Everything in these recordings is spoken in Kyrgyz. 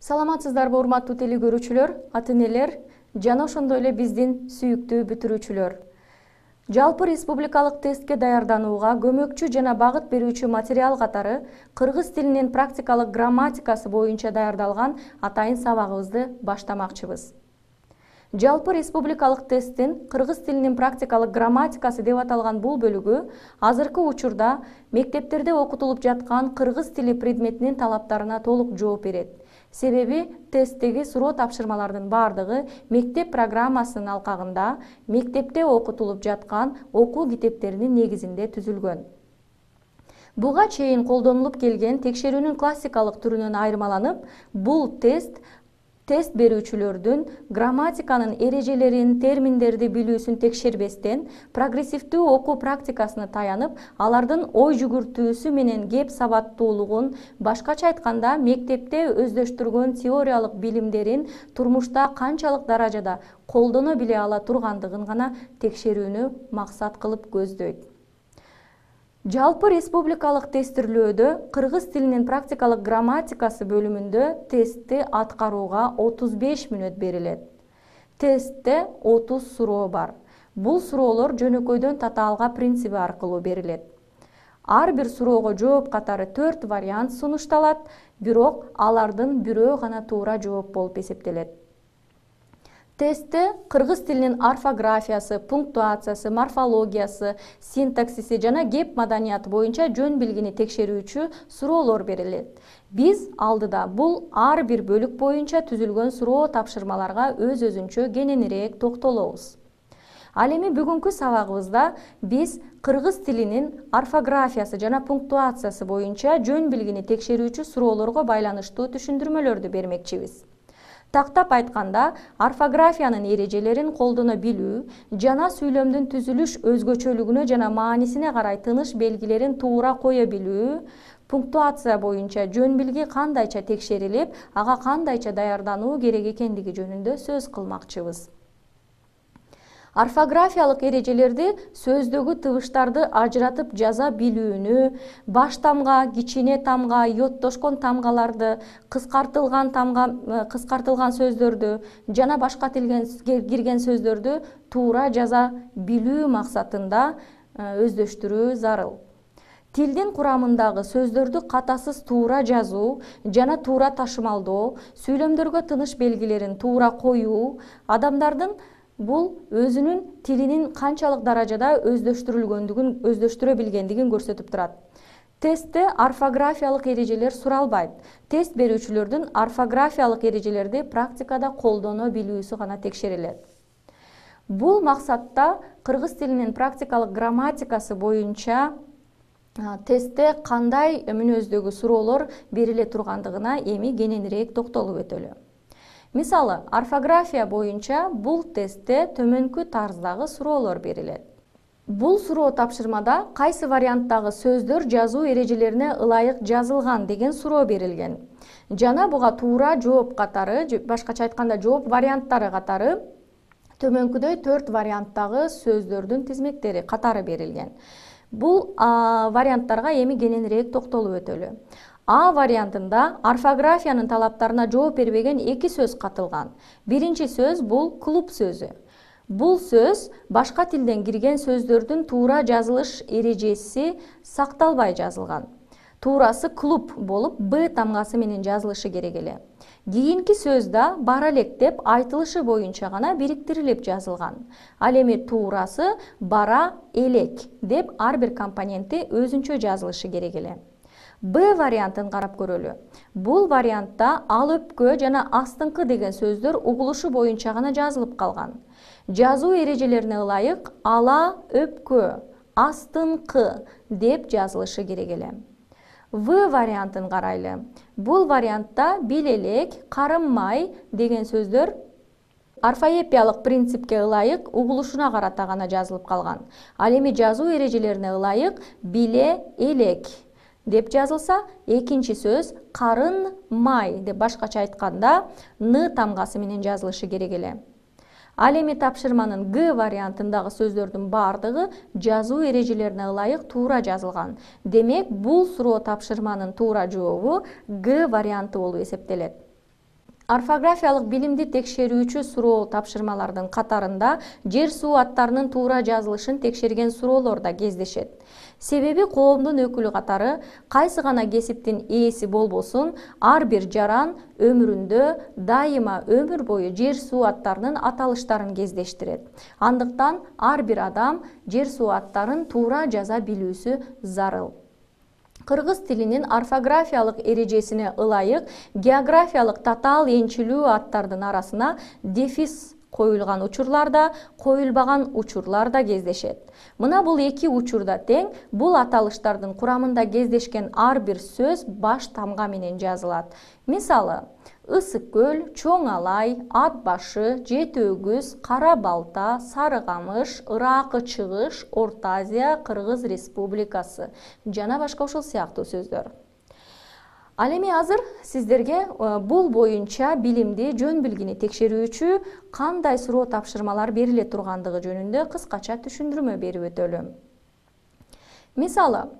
Саламатсыздарбы урматтуу теле көрүүчүлөр, ата-энелер жана ошондой эле биздин сүйүктүү бүтүрүүчүлөр. Жалпы республикалык тестке даярданууга көмөкчү жана багыт берүүчү материал катары кыргыз тилинин практикалык грамматикасы боюнча даярдалган атайын сабагыбызды баштамакчыбыз. Жалпы республикалык тесттин кыргыз тилинин практикалык грамматикасы деп аталган бул бөлүгү азыркы учурда мектептерде окутулуп жаткан кыргыз тили предметинин талаптарына толук жооп берет. Себеби тесттеги суроо тапшырмалардын бардыгы мектеп программасынын алкагында мектепте окутулуп жаткан окуу китептеринин негизинде түзүлгөн. Буга чейин колдонулуп келген текшерүүнүн классикалык түрүнөн айырмаланып, бул тест берүүчүлөрдүн грамматиканын эрежелерин, терминдерди билүүсүн текшербестен, прогрессивдүү окуу практикасына таянып, алардын ой жүгүртүүсү менен кеп сабаттуулугун, башкача айтканда, мектепте өздөштүргөн теориялык билимдерин турмушта канчалык даражада колдоно биле ала тургандыгын гана текшерүүнү максат кылып көздөйт. Жалпы республикалык тестирлөөдө кыргыз тилинин практикалык грамматикасы бөлүмүндө тестти аткарууга 35 мүнөт берилет. Тестте 30 суроо бар. Бул суроолор жөнөкөйдөн татаалга принциби аркылуу берилет. Ар бир суроого жооп катары 4 вариант сунушталат, бирок алардын бирөө гана туура жооп болуп эсептелет. Тестте кыргыз тилинин орфографиясы, пунктуациясы, морфологиясы, синтаксиси жана кеп маданияты боюнча жөн билгини текшерүүчү суроолор берилет. Биз алдыда бул ар бир бөлүк боюнча түзүлгөн суроо тапшырмаларга өз-өзүнчө кененирээк токтолобуз. Ал эми бүгүнкү сабагыбызда биз кыргыз тилинин орфографиясы жана пунктуациясы боюнча жөн билгини текшерүүчү суроолорго байланыштуу түшүндүрмөлөрдү бермекчибиз. Тактап айтканда, орфографиянын эрежелерин колдоно билүү жана сүйлөмдүн түзүлүш өзгөчөлүгүнө жана маанисине карай тыныш белгилерин туура кое билүү, пунктуация боюнча жөн билги кандайча текшерилип, ага кандайча даярдануу керек экендиги жөнүндө сөз кылмакчыбыз. Орфографиялык эрежелерди сөздөгү тыбыштарды ажыратып жаза билүүнү, баш тамга, кичине тамга, йоттошкон тамгаларды, кыскартылган сөздөрдү жана башка тилге кирген сөздөрдү туура жаза билүү максатында өздөштүрүү зарыл. Тилдин курамындагы сөздөрдү катасыз туура жазуу жана туура ташымалдоо, сүйлөмдөргө тыныш белгилерин туура коюу адамдардын бул өзүнүн тилинин канчалык даражада өздөштүрө билгендигин көрсөтүп турат. Тестте орфографиялык эрежелер суралбайт. Тест берүүчүлөрдүн орфографиялык эрежелерди практикада колдоно билүүсү гана текшерилет. Бул максатта кыргыз тилинин практикалык грамматикасы боюнча тестте кандай мүнөздөгү суроолор бериле тургандыгына эми кененирээк токтолуп өтөлү. Мисалы, орфография боюнча бул тестте төмөнкү тарздагы суроолор берилет. Бул суроо тапшырмада кайсы варианттагы сөздөр жазуу эрежелерине ылайык жазылган деген суроо берилген. Жана буга туура жооп катары, башкача айтканда жооп варианттары катары төмөнкүдөй 4 варианттагы сөздөрдүн тизмектери катары берилген. Бул варианттарга эми кененирээк токтолуп өтөлү. А вариантында орфографиянын талаптарына жооп бербеген 2 сөз катылган. Биринчи сөз бул клуб сөзү. Бул сөз башка тилден кирген сөздөрдүн туура жазылыш эрежеси сакталбай жазылган. Туурасы клуб болуп Б тамгасы менен жазылышы керек эле. Кийинки сөз да бара элек деп айтылышы боюнча гана бириктирилип жазылган. Ал эми туурасы бара элек деп ар бир компоненти өзүнчө жазылышы керек эле. Б вариантын карап көрөлү. Бул вариантта ал өпкө жана астыңкы деген сөздөр угулушу боюнча гана жазылып калган. Жазуу эрежелерине ылайык ала, өпкө, астыңкы деп жазылышы керек эле. В вариантын карайлы. Бул вариантта билелек, карыммай деген сөздөр орфоэпиялык принципке ылайык угулушуна карата гана жазылып калган. Ал эми жазуу эрежелерине ылайык биле элек деп жазылса, экинчи сөз карын май деп башкача айтканда Н тамгасы менен жазылышы керек эле. Ал эми тапшырманын Г вариантындагы сөздөрдүн бардыгы жазуу эрежелерине ылайык туура жазылган. Демек, бул суроо тапшырманын туура жообу Г варианты болуп эсептелет. Орфографиялык билимди текшерүүчү суроо тапшырмалардын катарында жер суу аттарынын туура жазылышын текшерген суроолор да кездешет. Себеби коомдун өкүлү катары кайсы гана кесиптин ээси болбосун, ар бир жаран өмүрүндө дайыма өмүр бою жер суу аттарынын аталыштарын кездештирет. Андыктан ар бир адам жер суу аттарын туура жаза билүүсү зарыл. Кыргыз тилинин орфографиялык эрежесине ылайык географиялык татаал энчилүү аттардын арасына дефис коюлган учурлар да, коюлбаган учурлар да кездешет. Мына бул эки учурда тең, бул аталыштардын курамында кездешкен ар бир сөз баш тамга менен жазылат. Мисалы, Ысык көл, Чоң Алай, Ат башы, Жети өгүз, Кара балта, Сары камыш, Ыракы чыгыш, Орто Азия, Кыргыз Республикасы жана башка ушул сыяктуу сөздөр. Ал эми азыр сиздерге бул боюнча билимди, жөн билгини текшерүүчү кандай суроо тапшырмалар бериле тургандыгы жөнүндө кыскача түшүндүрмө берип өтөлүм. Мисалы,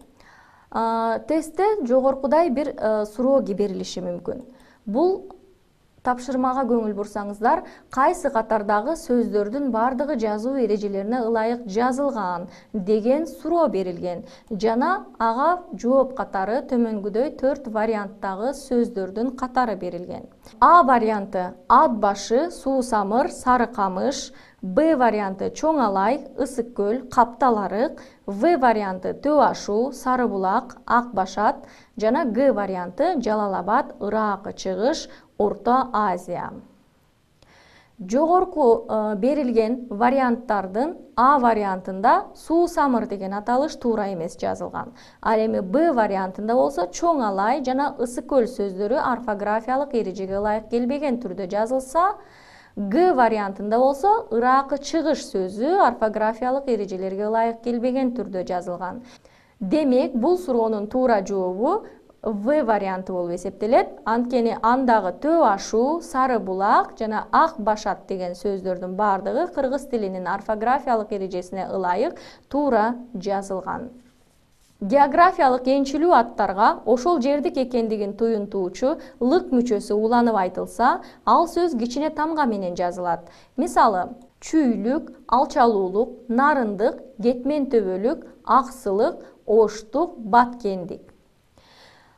тестте жогоркудай бир суроо берилиши мүмкүн. Бул тапшырмага көңүл бурсаңыздар, кайсы катардагы сөздөрдүн бардыгы жазуу эрежелерине ылайык жазылган деген суроо берилген жана ага жооп катары төмөнгүдөй 4 варианттагы сөздөрдүн катары берилген. А варианты Ат башы, Суусамыр, Сары камыш, Б варианты Чоң Алай, Ысык көл, Каптал-арык, В варианты Төө ашуу, Сары булак, Ак башат жана Г варианты Жалал-Абад, Ыракы чыгыш, Орто Азия. Жогорку берилген варианттардын А вариантында Суусамыр деген аталыш туура эмес жазылган. Ал эми Б вариантында болсо Чоң Алай жана Ысык көл сөздөрү орфографиялык эрежеге ылайык келбеген түрдө жазылса, Г вариантында болсо Ыракы чыгыш сөзү орфографиялык эрежелерге ылайык келбеген түрдө жазылган. Демек, бул суроонун туура жообу В варианты болуп эсептелет. Анткени андагы Төө ашуу, Сары булак жана Ак башат деген сөздөрдүн бардыгы кыргыз тилинин орфографиялык эрежесине ылайык туура жазылган. Географиялык энчилүү аттарга ошол жердик экендигин туюнтуучу лык мүчөсү уланып айтылса, ал сөз кичине тамга менен жазылат. Мисалы, чүйлүк, алчалуулук, нарындык, кетмен төбөлүк, аксылык, оштук, баткендик.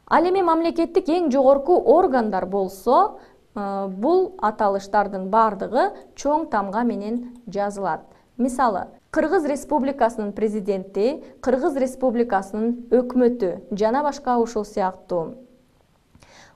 Ал эми мамлекеттик эң жогорку органдар болсо, бул аталыштардын бардыгы чоң тамга менен жазылат. Мисалы, Кыргыз Республикасынын президенти, Кыргыз Республикасынын өкмөтү жана башка ушул сыяктуу.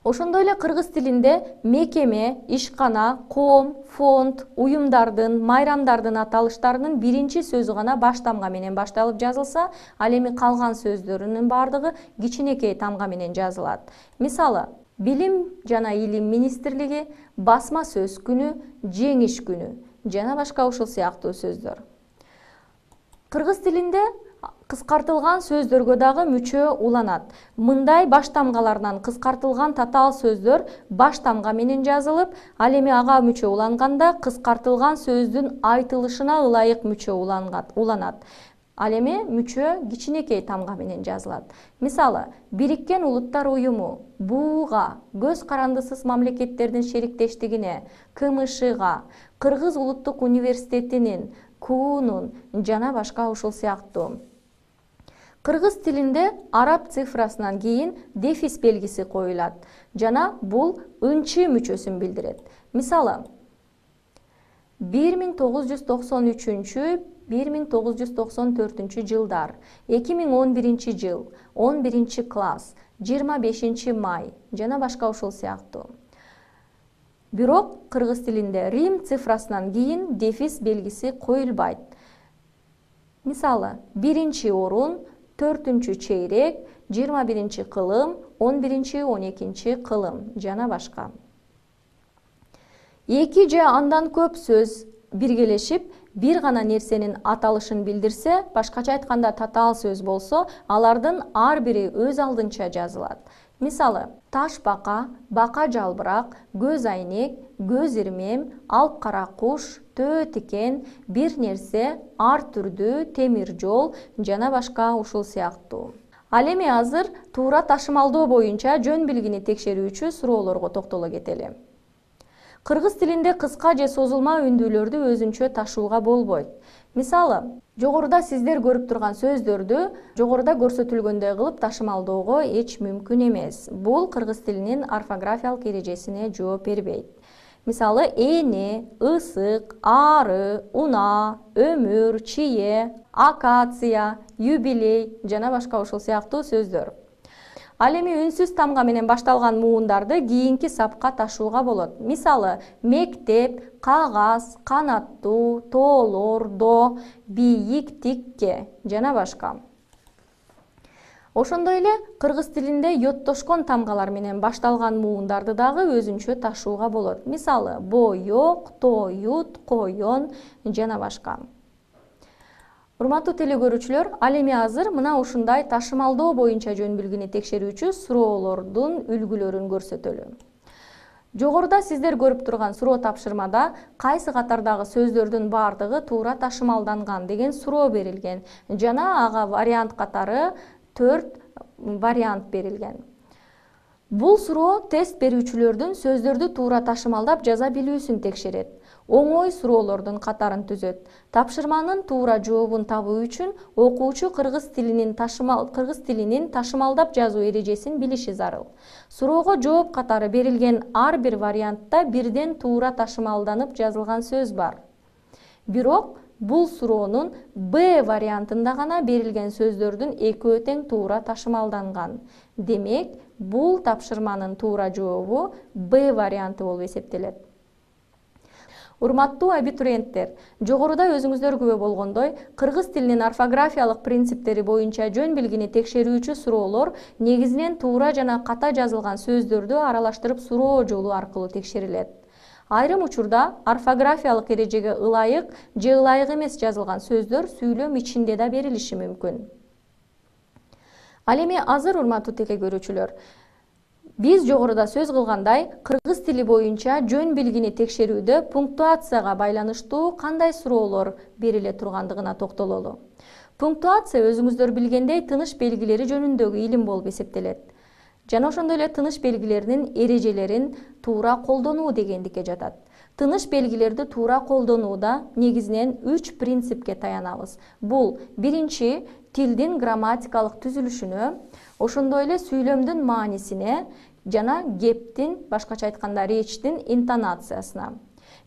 Ошондой эле кыргыз тилинде мекеме, ишкана, коом, фонд, уюмдардын, майрамдардын аталыштарынын биринчи сөзү гана баш тамга менен башталып жазылса, ал эми калган сөздөрүнүн бардыгы кичинекей тамга менен жазылат. Мисалы, Билим жана Илим министрлиги, Басма сөз күнү, Жеңиш күнү жана башка ушул сыяктуу сөздөр. Кыргыз тилинде кыскартылган сөздөргө дагы мүчө уланат. Мындай баш тамгалардан кыскартылган татаал сөздөр баш тамга менен жазылып, ал эми ага мүчө уланганда кыскартылган сөздүн айтылышына ылайык мүчө уланат. Ал эми мүчө кичинекей тамга менен жазылат. Мисалы, Бириккен Улуттар уюму, БУ-га, көз карандысыз мамлекеттердин шериктештигине, КМШ-га, Кыргыз Улуттук университетинин, КУ-нун жана башка ушул сыяктуу. Кыргыз тилинде араб цифрасынан кийин дефис белгиси коюлат жана бул ынчы мүчөсүн билдирет. Мисалы, 1993-1994 жылдар, 2011 жыл, 11 класс, 25 май жана башка ушул сыяктуу. Бирок кыргыз тилинде Рим цифрасынан кийин дефис белгиси коюлбайт. Мисалы, 1 орун, 4 чейрек, 21 кылым, 11-12 кылым жана башка. Эки же андан көп сөз биргелешип, бир гана нерсенин аталышын билдирсе, башкача айтканда татаал сөз болсо, алардын ар бири өз алдынча жазылат. Мисалы, таш бака, бака жалбырак, көз айнек, көз ирмем, алып кара куш, төө тикен, бир нерсе, ар түрдүү, темир жол жана башка ушул сыяктуу. Ал эми азыр туура ташымалдоо боюнча жөн билгини текшерүүчү суроолорго токтоло кетели. Кыргыз тилинде кыска же созулма үндүүлөрдү өзүнчө ташууга болбойт. Мисалы, жогоруда сиздер көрүп турган сөздөрдү жогоруда көрсөтүлгөндөй кылып ташымалдоого эч мүмкүн эмес. Бул кыргыз тилинин орфографиялык эрежесине жооп бербейт. Мисалы, эне, ысык, ары, уна, өмүр, чие, акация, юбилей жана башка ушул сыяктуу сөздөр. Ал эми үнсүз тамга менен башталган муундарды кийинки сапка ташууга болот. Мисалы, мектеп, кагаз, канаттуу, тоолор, до, бийик, тикке жана башка. Ошондой эле кыргыз тилинде йоттошкон тамгалар менен башталган муундарды дагы өзүнчө ташууга болот. Мисалы, боёк, тоют, коён жана башка. Урматтуу телекөрүүчүлөр, ал эми азыр мына ушундай ташымалдоо боюнча жөн билгини текшерүүчү суроолордун үлгүлөрүн көрсөтөлү. Жогоруда сиздер көрүп турган суроо тапшырмада кайсы катардагы сөздөрдүн баардыгы туура ташымалданган деген суроо берилген жана ага вариант катары 4 вариант берилген. Бул суроо тест берүүчүлөрдүн сөздөрдү туура ташымалдап жаза билүүсүн текшерет. Оңой суроолордун катарын түзөт. Тапшырманын туура жообун табуу үчүн окуучу кыргыз тилинин ташымалдап жазуу эрежесин билиши зарыл. Суроого жооп катары берилген ар бир вариантта бирден туура ташымалданып жазылган сөз бар. Бирок бул суроонун Б вариантында гана берилген сөздөрдүн экөө тең туура ташымалданган. Демек, бул тапшырманын туура жообу Б варианты болуп эсептелет. Урматтуу абитуриенттер, жогоруда өзүңүздөр күбө болгондой, кыргыз тилинин орфографиялык принциптери боюнча жөн билгини текшерүүчү суроолор негизинен туура жана ката жазылган сөздөрдү аралаштырып суроо жолу аркылуу текшерилет. Айрым учурда орфографиялык эрежеге ылайык же ылайык эмес жазылган сөздөр сүйлөм ичинде да берилиши мүмкүн. Ал эми азыр, урматтуу телекөрүүчүлөр, биз жогоруда сөз кылгандай, кыргыз тили боюнча жөн билгини текшерүүдө пунктуацияга байланыштуу кандай суроолор бериле тургандыгына токтололу. Пунктуация өзүңүздөр билгендей тыныш белгилери жөнүндөгү илим болуп эсептелет. Жана ошондой эле тыныш белгилеринин эрежелерин туура колдонуу дегендикке жатат. Тыныш белгилерди туура колдонууда негизинен 3 принципке таянабыз. Бул биринчи, тилдин грамматикалык түзүлүшүнө, ошондой эле сүйлөмдүн маанисине жана кептин, башкача айтканда речтин интонациясына.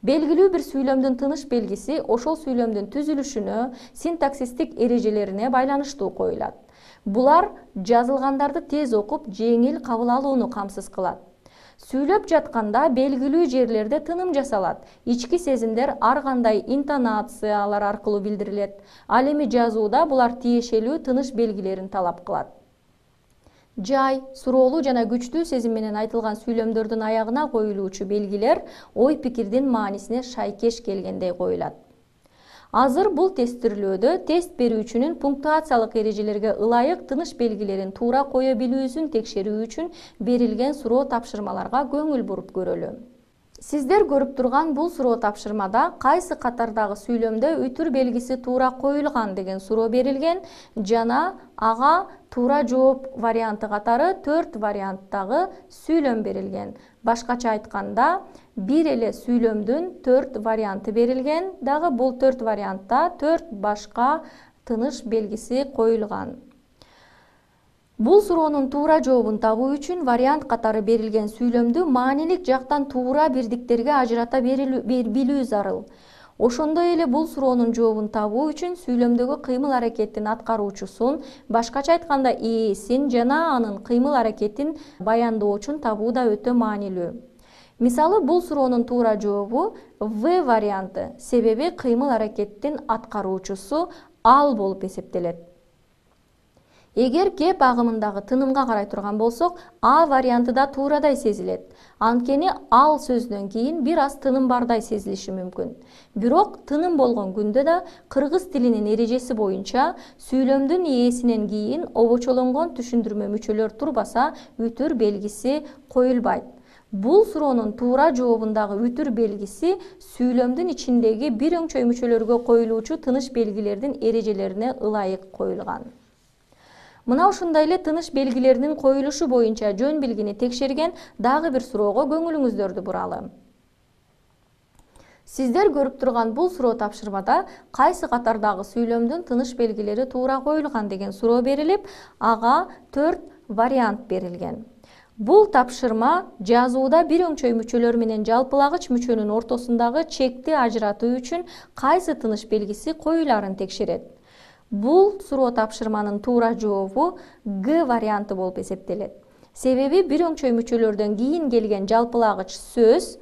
Белгилүү бир сүйлөмдүн тыныш белгиси ошол сүйлөмдүн түзүлүшүнө, синтаксистик эрежелерине байланыштуу коюлат. Булар жазылгандарды тез окуп, жеңил кабыл алууну камсыз кылат. Сүйлөп жатканда белгилүү жерлерде тыным жасалат. Ички сезимдер ар кандай интонациялар аркылуу билдирилет. Ал эми жазууда булар тиешелүү тыныш белгилерин талап кылат. Жай, суроолуу жана күчтүү сезим менен айтылган сүйлөмдөрдүн аягына коюлуучу белгилер ой пикирдин маанисине шайкеш келгендей коюлат. Азыр бул тестирлөөдө тест берүүчүнүн пунктуациялык эрежелерге ылайык тыныш белгилерин туура кое билүүсүн текшерүү үчүн берилген суроо тапшырмаларга көңүл буруп көрөлү. Сиздер көрүп турган бул суроо тапшырмада кайсы катардагы сүйлөмдө үтүр белгиси туура коюлган деген суроо берилген жана ага туура жооп варианты катары 4 варианттагы сүйлөм берилген. Башкача айтканда, бир эле сүйлөмдүн 4 варианты берилген, дагы бул 4 вариантта 4 башка тыныш белгиси коюлган. Бул суроонун туура жообун табуу үчүн вариант катары берилген сүйлөмдү маанилик жактан туура бирдиктерге ажырата билүү зарыл. Ошондой эле бул суроонун жообун табуу үчүн сүйлөмдөгү кыймыл-аракеттин аткаруучусун, башкача айтканда ээсин жана анын кыймыл-аракетин баяндоочун табуу да өтө маанилүү. Мисалы, бул суроонун туура жообу В варианты, себеби кыймыл-аракеттин аткаруучусу ал болуп эсептелет. Эгер кеп агымындагы тынымга карай турган болсок, А варианты да туурадай сезилет. Анткени ал сөздөн кийин бир аз тыным бардай сезилиши мүмкүн. Бирок тыным болгон күндө да кыргыз тилинин эрежеси боюнча сүйлөмдүн ээсинен кийин обочолонгон түшүндүрмө мүчөлөр турбаса, үтүр белгиси коюлбайт. Бул суроонун туура жообундагы үтүр белгиси сүйлөмдүн ичиндеги бир өңчөй мүчөлөргө коюлуучу тыныш белгилердин эрежелерине ылайык коюлган. Мына ушундай эле тыныш белгилеринин коюлушу боюнча жөн билгини текшерген дагы бир суроого көңүлүңүздөрдү буралы. Сиздер көрүп турган бул суроо тапшырмада кайсы катардагы сүйлөмдүн тыныш белгилери туура коюлган деген суроо берилип, ага 4 вариант берилген. Бул тапшырма жазууда бир өңчөй мүчөлөр менен жалпылагыч мүчөнүн ортосундагы чекти ажыратуу үчүн кайсы тыныш белгиси коюларын текшерет. Бул суроо тапшырманын туура жообу Г варианты болуп эсептелет. Себеби бир өңчөй мүчөлөрдөн кийин келген жалпылагыч сөз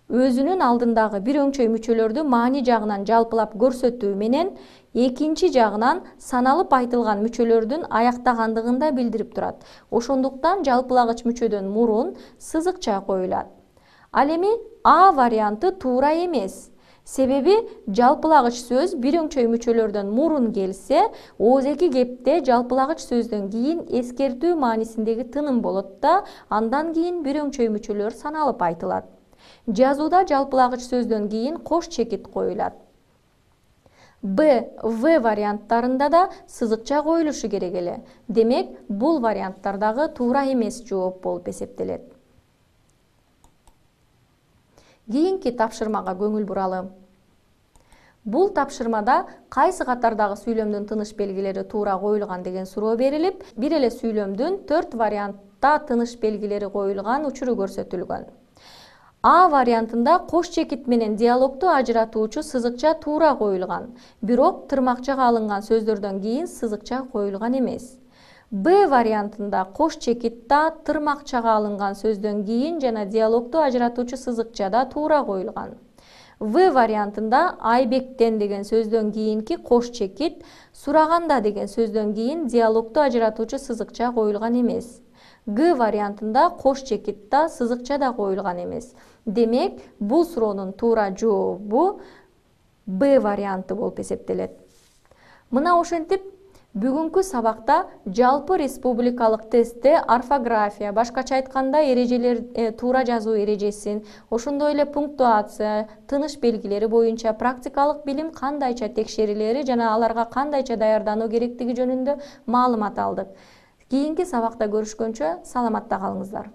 өзүнүн алдындагы бир өңчөй мүчөлөрдү маани жагынан жалпылап көрсөтүү менен экинчи жагынан саналып айтылган мүчөлөрдүн аяктагандыгын да билдирип турат. Ошондуктан жалпылагыч мүчөдөн мурун сызыкча коюлат. Ал эми А варианты туура эмес. Себеби жалпылагыч сөз бир өңчөй мүчөлөрдөн мурун келсе, оозеки кепте жалпылагыч сөздөн кийин эскертүү маанисиндеги тыным болот да, андан кийин бир өңчөй мүчөлөр саналып айтылат. Жазууда жалпылагыч сөздөн кийин кош чекит коюлат. Б, В варианттарында да сызыкча коюлушу керек эле. Демек, бул варианттардагы туура эмес жооп болуп эсептелет. Кийинки тапшырмага көңүл буралы. Бул тапшырмада кайсы катардагы сүйлөмдүн тыныш белгилери туура коюлган деген суроо берилип, бир эле сүйлөмдүн 4 вариантта тыныш белгилери коюлган учуру көрсөтүлгөн. А вариантында кош чекит менен диалогту ажыратуучу сызыкча туура коюлган, бирок тырмакчага алынган сөздөрдөн кийин сызыкча коюлган эмес. Б вариантында кош чекитта тырмакчага алынган сөздөн кийин жана диалогту ажыратуучу сызыкча да туура коюлган. В вариантында айбектен деген сөздөн кийинки кош чекит, сураганда деген сөздөн кийин диалогту ажыратуучу сызыкча коюлган эмес. Г вариантында кош чекитта сызыкча да коюлган эмес. Демек, бул суроонун туура жообу Б варианты болуп эсептелет. Мына ошентип, бүгүнкү сабакта жалпы республикалык тестте орфография, башкача айтканда эрежелер, туура жазуу эрежесин, ошондой эле пунктуация, тыныш белгилери боюнча практикалык билим кандайча текшерилери жана аларга кандайча даярдануу керектиги жөнүндө маалымат алдык. Кийинки сабакта көрүшкөнчө саламатта калыңыздар.